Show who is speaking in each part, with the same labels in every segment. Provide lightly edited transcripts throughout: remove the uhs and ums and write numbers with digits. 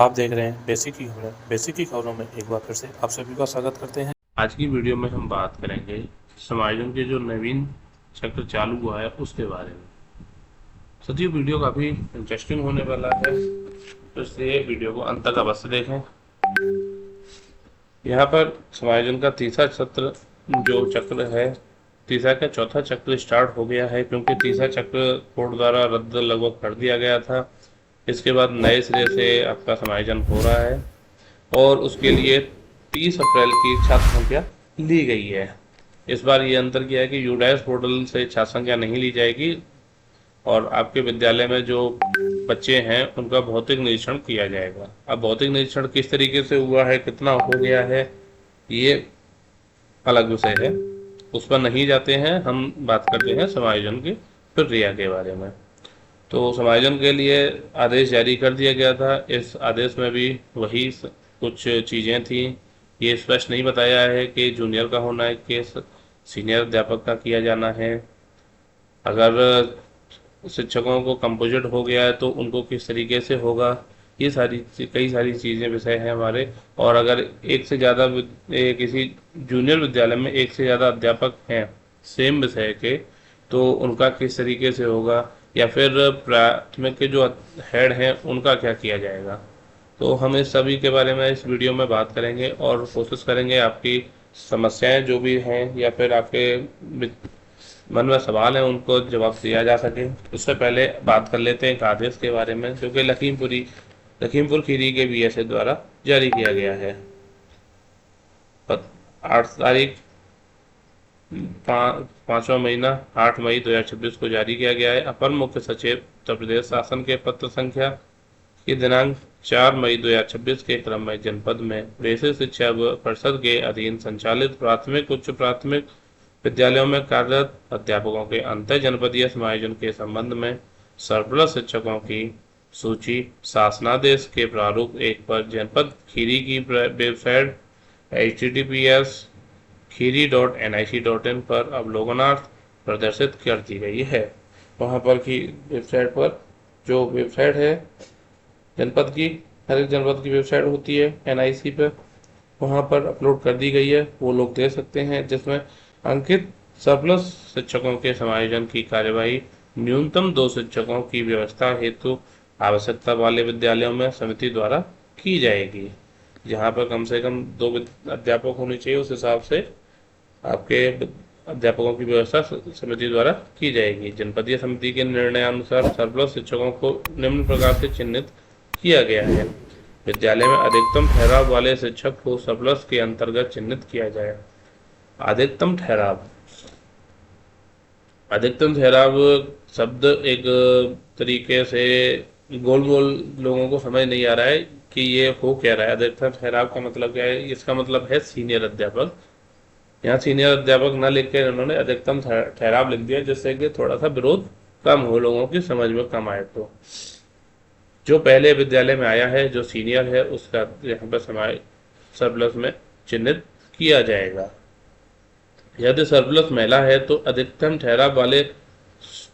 Speaker 1: आप देख रहे हैं बेसिक की खबरें। बेसिक की खबरों में एक बार फिर से आप सभी का स्वागत करते हैं।
Speaker 2: आज की वीडियो में हम बात करेंगे समायोजन के जो नवीन चक्र चालू हुआ है उसके बारे में। साथियों, वीडियो काफ़ी इंटरेस्टिंग होने वाला है, तो इसलिए वीडियो को अंत तक अवश्य देखें। यहाँ पर समायोजन का तीसरा सत्र जो चक्र है, तीसरा का चौथा चक्र स्टार्ट हो गया है, क्योंकि तीसरा चक्र कोर्ट द्वारा रद्द लगभग कर दिया गया था। इसके बाद नए सिरे से आपका समायोजन हो रहा है और उसके लिए 30 अप्रैल की छात्र संख्या ली गई है। इस बार ये अंतर किया है कि यूडाइस पोर्टल से छात्र संख्या नहीं ली जाएगी और आपके विद्यालय में जो बच्चे हैं उनका भौतिक निरीक्षण किया जाएगा। अब भौतिक निरीक्षण किस तरीके से हुआ है, कितना हो गया है, ये अलग विषय है, उस पर नहीं जाते हैं। हम बात करते हैं समायोजन की प्रक्रिया के बारे में। तो समायोजन के लिए आदेश जारी कर दिया गया था। इस आदेश में भी वही कुछ चीज़ें थी। ये स्पष्ट नहीं बताया है कि जूनियर का होना है कि सीनियर अध्यापक का किया जाना है। अगर शिक्षकों को कंपोजिट हो गया है तो उनको किस तरीके से होगा, ये कई सारी चीज़ें विषय हैं हमारे। और अगर एक से ज़्यादा किसी जूनियर विद्यालय में एक से ज़्यादा अध्यापक हैं सेम विषय के, तो उनका किस तरीके से होगा, या फिर प्राथमिक के जो हेड हैं उनका क्या किया जाएगा। तो हम इस सभी के बारे में इस वीडियो में बात करेंगे और कोशिश करेंगे आपकी समस्याएं जो भी हैं या फिर आपके मन में सवाल हैं उनको जवाब दिया जा सके। उससे पहले बात कर लेते हैं एक आदेश के बारे में जो कि लखीमपुर खीरी के बीएसए द्वारा जारी किया गया है। 8 तारीख 5वां महीना 8 मई 2026 को जारी किया गया है। अपर मुख्य सचिव उत्तर प्रदेश शासन के पत्र संख्या की दिनांक 4 मई 2026 के क्रम में जनपद में बेसिक शिक्षा परिषद के अधीन संचालित प्राथमिक उच्च प्राथमिक विद्यालयों में कार्यरत अध्यापकों के अंतर जनपदीय समायोजन के संबंध में सरप्लस शिक्षकों की सूची शासनादेश के प्रारूप 1 पर जनपद खीरी की वेबसाइट https khiri.nic.in पर अवलोकनार्थ प्रदर्शित कर दी गई है। वहाँ पर की वेबसाइट पर जो वेबसाइट है जनपद की, हर एक जनपद की वेबसाइट होती है एनआईसी पे, वहाँ पर अपलोड कर दी गई है, वो लोग दे सकते हैं, जिसमें अंकित सरप्लस शिक्षकों के समायोजन की कार्यवाही न्यूनतम 2 शिक्षकों की व्यवस्था हेतु आवश्यकता वाले विद्यालयों में समिति द्वारा की जाएगी। जहाँ पर कम से कम 2 अध्यापक होने चाहिए, उस हिसाब से आपके अध्यापकों की व्यवस्था समिति द्वारा की जाएगी। जनपदीय समिति के निर्णयानुसार सरप्लस शिक्षकों को निम्न प्रकार से चिन्हित किया गया है। विद्यालय में अधिकतम ठहराव वाले शिक्षक को सरप्लस के अंतर्गत चिन्हित किया जाएगा। अधिकतम ठहराव, अधिकतम ठहराव शब्द एक तरीके से गोल गोल लोगों को समझ नहीं आ रहा है कि ये हो क्या रहा है। अधिकतम ठहराव का मतलब क्या है? इसका मतलब है सीनियर अध्यापक। यहाँ सीनियर अध्यापक न लिख के उन्होंने अधिकतम ठहराव लिख दिया, जिससे कि थोड़ा सा विरोध कम हो, लोगों की समझ में कम आए। तो जो पहले विद्यालय में आया है, जो सीनियर है, उसका यहाँ पर समाय सरप्लस में चिन्हित किया जाएगा। यदि सरप्लस महिला है तो अधिकतम ठहराव वाले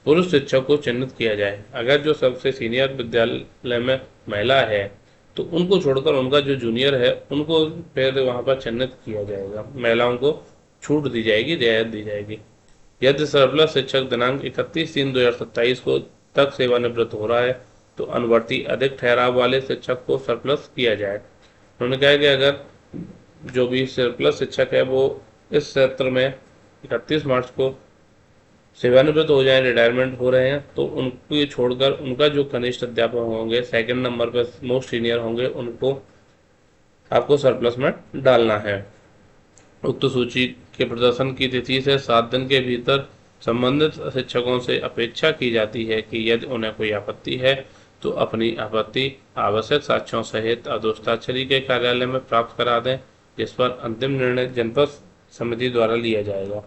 Speaker 2: पुरुष शिक्षक को चिन्हित किया जाए। अगर जो सबसे सीनियर विद्यालय में महिला है तो उनको छोड़कर उनका जो जूनियर है उनको फिर वहाँ पर चिन्हित किया जाएगा। महिलाओं को छूट दी जाएगी, रियायत दी जाएगी। यदि सरप्लस शिक्षक दिनांक 31/3/2027 को तक सेवानिवृत्त हो रहा है तो अनुवर्ती अधिक ठहराव वाले शिक्षक को सरप्लस किया जाए। उन्होंने कहा कि अगर जो भी सरप्लस शिक्षक है वो इस सत्र में 31 मार्च को सेवानिवृत्त हो जाए, रिटायरमेंट हो रहे हैं, तो उनको ये छोड़कर उनका जो कनिष्ठ अध्यापक होंगे, सेकंड नंबर पर मोस्ट सीनियर होंगे, उनको आपको सरप्लस में डालना है। उक्त सूची के प्रदर्शन की तिथि से 7 दिन के भीतर संबंधित शिक्षकों से अपेक्षा की जाती है कि यदि उन्हें कोई आपत्ति है तो अपनी आपत्ति आवश्यक साक्ष्यों सहित अधोस्ताक्षरी के कार्यालय में प्राप्त करा दें, जिस पर अंतिम निर्णय जनपद समिति द्वारा लिया जाएगा।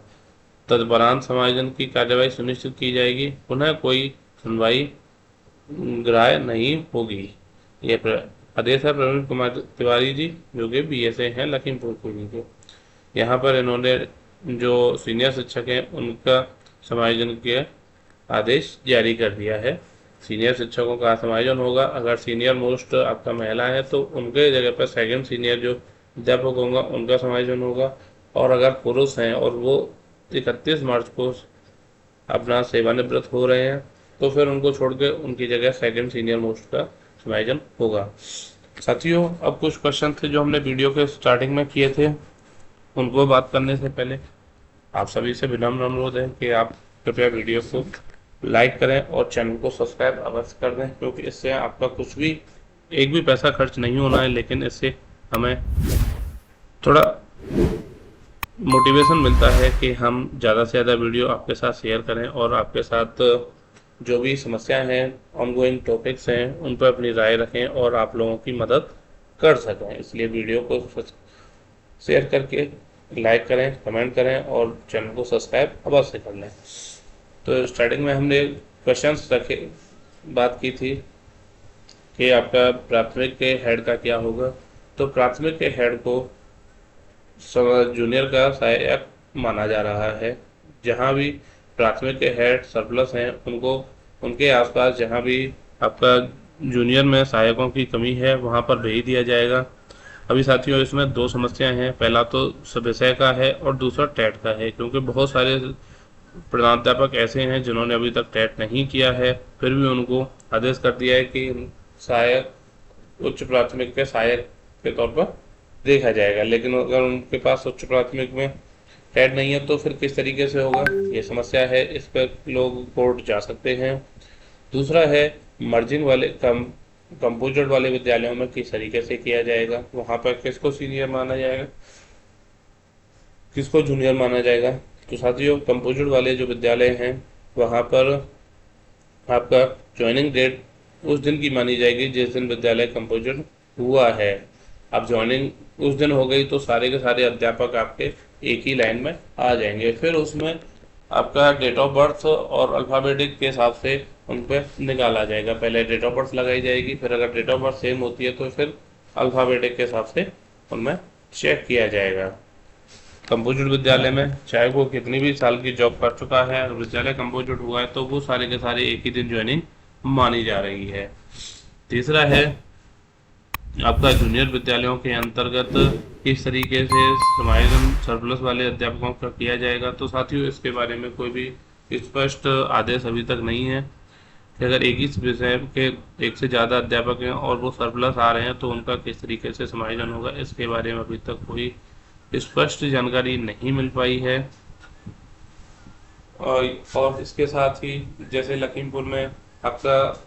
Speaker 2: तदुपरांत समायोजन की कार्यवाही सुनिश्चित की जाएगी। पुनः कोई सुनवाई ग्राह्य नहीं होगी। ये आदेश है प्रवीण कुमार तिवारी जी, जो कि बीएसए हैं लखीमपुर खीरी के। यहाँ पर इन्होंने जो सीनियर शिक्षक हैं उनका समायोजन के आदेश जारी कर दिया है। सीनियर शिक्षकों का समायोजन होगा। अगर सीनियर मोस्ट आपका महिला है तो उनके जगह पर सेकंड सीनियर जो अध्यापक होगा उनका समायोजन होगा। और अगर पुरुष हैं और वो 31 मार्च को अपना सेवानिवृत्त हो रहे हैं तो फिर उनको छोड़ के उनकी जगह सेकंड सीनियर मोस्ट का समायोजन होगा। साथियों, अब कुछ क्वेश्चन थे जो हमने वीडियो के स्टार्टिंग में किए थे, उनको बात करने से पहले आप सभी से विनम्र अनुरोध है कि आप कृपया वीडियो को लाइक करें और चैनल को सब्सक्राइब अवश्य कर दें, क्योंकि इससे आपका कुछ भी एक भी पैसा खर्च नहीं होना है, लेकिन इससे हमें थोड़ा मोटिवेशन मिलता है कि हम ज़्यादा से ज़्यादा वीडियो आपके साथ शेयर करें और आपके साथ जो भी समस्याएं हैं, ऑनगोइंग टॉपिक्स हैं, उन पर अपनी राय रखें और आप लोगों की मदद कर सकें। इसलिए वीडियो को शेयर करके लाइक करें, कमेंट करें और चैनल को सब्सक्राइब अवश्य कर लें। तो स्टार्टिंग में हमने क्वेश्चंस रखे, बात की थी कि आपका प्राथमिक के हेड का क्या होगा। तो प्राथमिक के हेड को जूनियर का सहायक माना जा रहा है। जहां भी प्राथमिक के हेड सरप्लस हैं उनको उनके आसपास जहां भी आपका जूनियर में सहायकों की कमी है वहां पर भेज दिया जाएगा। अभी साथियों इसमें दो समस्याएं हैं, पहला तो विषय का है और दूसरा टेट का है, क्योंकि बहुत सारे प्रधानाध्यापक ऐसे हैं जिन्होंने अभी तक टेट नहीं किया है, फिर भी उनको आदेश कर दिया है कि सहायक उच्च प्राथमिक के सहायक के तौर पर देखा जाएगा। लेकिन अगर उनके पास उच्च प्राथमिक में टेट नहीं है तो फिर किस तरीके से होगा, ये समस्या है, इस पर लोग कोर्ट जा सकते हैं। दूसरा है मर्जिंग वाले कंपोजिट वाले विद्यालयों में किस तरीके से किया जाएगा, वहां पर किसको सीनियर माना जाएगा, किसको जूनियर माना जाएगा। तो साथियों, कंपोजिट वाले जो विद्यालय हैं वहां पर आपका ज्वाइनिंग डेट उस दिन की मानी जाएगी जिस दिन विद्यालय कंपोजिट हुआ है। अब ज्वाइनिंग उस दिन हो गई तो सारे के सारे अध्यापक आपके एक ही लाइन में आ जाएंगे। फिर उसमें आपका डेट ऑफ बर्थ और अल्फ़ाबेटिक के हिसाब से उन पर निकाला जाएगा। पहले डेट ऑफ बर्थ लगाई जाएगी, फिर अगर डेट ऑफ बर्थ सेम होती है तो फिर अल्फ़ाबेटिक के हिसाब से उनमें चेक किया जाएगा। कंपोजिट विद्यालय में चाहे वो कितनी भी साल की जॉब कर चुका है, अगर विद्यालय कंपोजिट हुआ है तो वो सारे के सारे एक ही दिन ज्वाइनिंग मानी जा रही है। तीसरा है आपका जूनियर विद्यालयों के अंतर्गत किस तरीके से समायोजन सरप्लस वाले अध्यापकों का किया जाएगा। तो साथियों, इसके बारे में कोई भी स्पष्ट आदेश अभी तक नहीं है कि अगर एक ही विषय के एक से ज़्यादा अध्यापक हैं और वो सरप्लस आ रहे हैं तो उनका किस तरीके से समायोजन होगा, इसके बारे में अभी तक कोई स्पष्ट जानकारी नहीं मिल पाई है। और इसके साथ ही जैसे लखीमपुर में आपका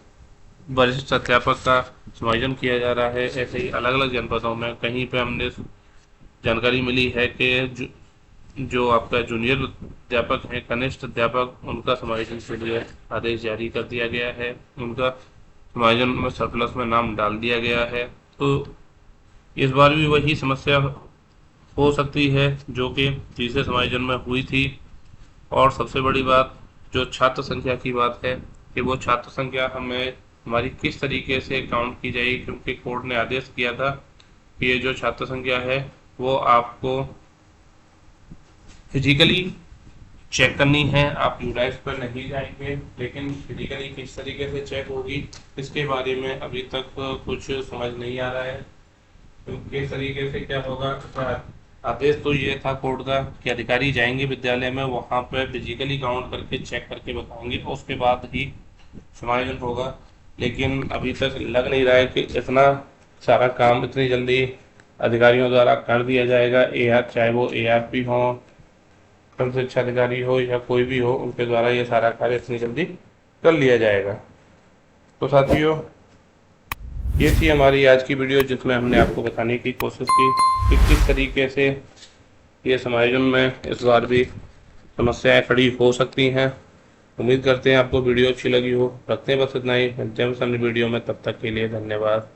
Speaker 2: वरिष्ठ अध्यापक का समायोजन किया जा रहा है, ऐसे ही अलग अलग जनपदों में कहीं पे हमने जानकारी मिली है कि जो आपका जूनियर अध्यापक हैं, कनिष्ठ अध्यापक, उनका समायोजन के लिए आदेश जारी कर दिया गया है, उनका समायोजन में सरप्लस में नाम डाल दिया गया है। तो इस बार भी वही समस्या हो सकती है जो कि तीसरे समायोजन में हुई थी। और सबसे बड़ी बात जो छात्र संख्या की बात है कि वो छात्र संख्या हमारी किस तरीके से काउंट की जाएगी, क्योंकि कोर्ट ने आदेश किया था कि ये जो छात्र संख्या है वो आपको फिजिकली चेक करनी है, आप यूडाइस पर नहीं जाएंगे, लेकिन फिजिकली किस तरीके से चेक होगी इसके बारे में अभी तक कुछ समझ नहीं आ रहा है। तो किस तरीके से क्या होगा, आदेश तो ये था कोर्ट का कि अधिकारी जाएंगे विद्यालय में, वहाँ पर फिजिकली काउंट करके चेक करके बताएंगे, उसके बाद ही समायोजन होगा। लेकिन अभी तक लग नहीं रहा है कि इतना सारा काम इतनी जल्दी अधिकारियों द्वारा कर दिया जाएगा। चाहे वो ARP हो, क्रम शिक्षा अधिकारी हो या कोई भी हो, उनके द्वारा ये सारा कार्य इतनी जल्दी कर लिया जाएगा। तो साथियों, ये थी हमारी आज की वीडियो जिसमें हमने आपको बताने की कोशिश की कि किस तरीके से ये समायोजन में इस बार भी समस्याएं खड़ी हो सकती हैं। उम्मीद करते हैं आपको वीडियो अच्छी लगी हो। रखते हैं बस इतना ही, मिलते हैं बस अन्य वीडियो में, तब तक के लिए धन्यवाद।